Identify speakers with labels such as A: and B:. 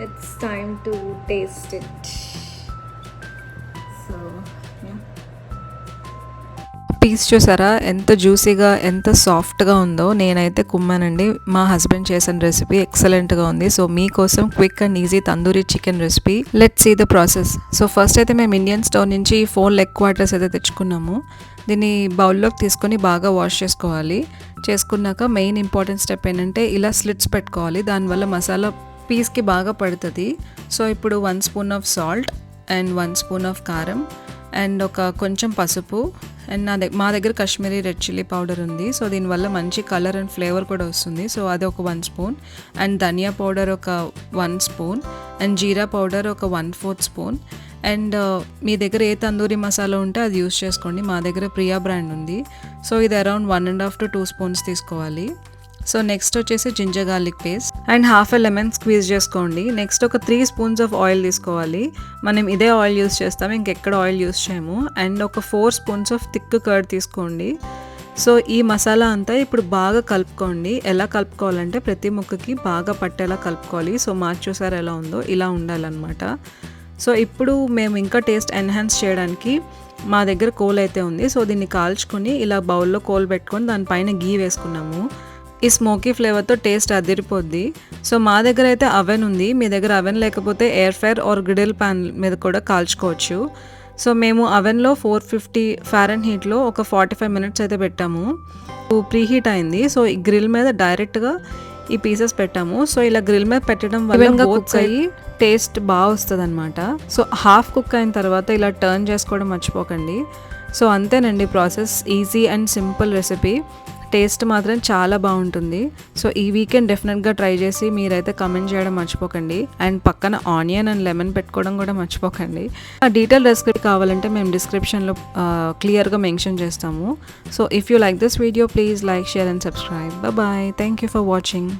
A: It's time to taste it. So, yeah.
B: Piece చూసారా ఎంత జ్యూసీగా ఎంత సాఫ్ట్గా ఉందో. నేనైతే కుమ్మానండి. మా హస్బెండ్ చేసిన రెసిపీ ఎక్సలెంట్గా ఉంది. సో మీకోసం quick and easy tandoori chicken recipe. Let's see the process. So first అయితే మేము ఇండియన్ స్టోర్ నుంచి 4 లెగ్ క్వార్టర్స్ అయితే తెచ్చుకున్నాము. దీన్ని బౌల్లోకి తీసుకొని బాగా వాష్ చేసుకోవాలి. చేసుకున్నాక మెయిన్ ఇంపార్టెంట్ స్టెప్ ఏంటంటే ఇలా స్లిట్స్ పెట్టుకోవాలి. దానివల్ల మసాలా పీస్కి బాగా పడుతుంది. సో ఇప్పుడు 1 spoon of salt and 1 spoon of కారం అండ్ ఒక కొంచెం పసుపు అండ్ మా దగ్గర కాశ్మీరీ రెడ్ చిల్లీ పౌడర్ ఉంది. సో దీనివల్ల మంచి కలర్ అండ్ ఫ్లేవర్ కూడా వస్తుంది. సో అది ఒక 1 స్పూన్ అండ్ ధనియా పౌడర్ ఒక 1 స్పూన్ అండ్ జీరా పౌడర్ ఒక 1/4 స్పూన్ అండ్ మీ దగ్గర ఏ తందూరి మసాలా ఉంటే అది యూస్ చేసుకోండి. మా దగ్గర ప్రియా బ్రాండ్ ఉంది. సో ఇది అరౌండ్ 1.5 to 2 స్పూన్స్ తీసుకోవాలి. సో నెక్స్ట్ వచ్చేసి ginger garlic paste and half a lemon squeeze చేసుకోండి. నెక్స్ట్ ఒక 3 స్పూన్స్ ఆఫ్ ఆయిల్ తీసుకోవాలి. మనం ఇదే ఆయిల్ యూస్ చేస్తాము, ఇంకెక్కడ ఆయిల్ యూస్ చేయము. అండ్ ఒక 4 స్పూన్స్ ఆఫ్ థిక్ కర్డ్ తీసుకోండి. సో ఈ మసాలా అంతా ఇప్పుడు బాగా కలుపుకోండి. ఎలా కలుపుకోవాలంటే ప్రతి ముక్కకి బాగా పట్టేలా కలుపుకోవాలి. సో చూసారు ఎలా ఉందో ఇలా ఉండాలన్నమాట. సో ఇప్పుడు మేము ఇంకా టేస్ట్ ఎన్హాన్స్ చేయడానికి మా దగ్గర కోల్ అయితే ఉంది. సో దీన్ని కాల్చుకొని ఇలా బౌల్లో కోల్ పెట్టుకొని దానిపైన గీ వేసుకున్నాము. ఈ స్మోకీ ఫ్లేవర్తో టేస్ట్ అదిరిపోద్ది. సో మా దగ్గర అయితే అవెన్ ఉంది. మీ దగ్గర అవెన్ లేకపోతే air fryer or griddle pan మీద కూడా కాల్చుకోవచ్చు. సో మేము అవెన్లో 450 ఫారెన్హీట్లో ఒక 45 మినిట్స్ అయితే పెట్టాము. ప్రీహీట్ అయింది. సో ఈ గ్రిల్ మీద డైరెక్ట్గా ఈ పీసెస్ పెట్టాము. సో ఇలా గ్రిల్ మీద పెట్టడం వల్ల కుక్ అయ్యి టేస్ట్ బాగా వస్తుంది అనమాట. సో హాఫ్ కుక్ అయిన తర్వాత ఇలా టర్న్ చేసుకోవడం మర్చిపోకండి. సో అంతేనండి process. Easy and simple recipe. Taste మాత్రం చాలా బాగుంటుంది. సో ఈ వీకెండ్ డెఫినెట్గా ట్రై చేసి మీరైతే కమెంట్ చేయడం మర్చిపోకండి. అండ్ పక్కన ఆనియన్ అండ్ లెమన్ పెట్టుకోవడం కూడా మర్చిపోకండి. ఆ డీటెయిల్ రెసిపీ కావాలంటే మేము డిస్క్రిప్షన్లో క్లియర్గా మెన్షన్ చేస్తాము. So if you like this video please like, share and subscribe. Bye. Thank you for watching.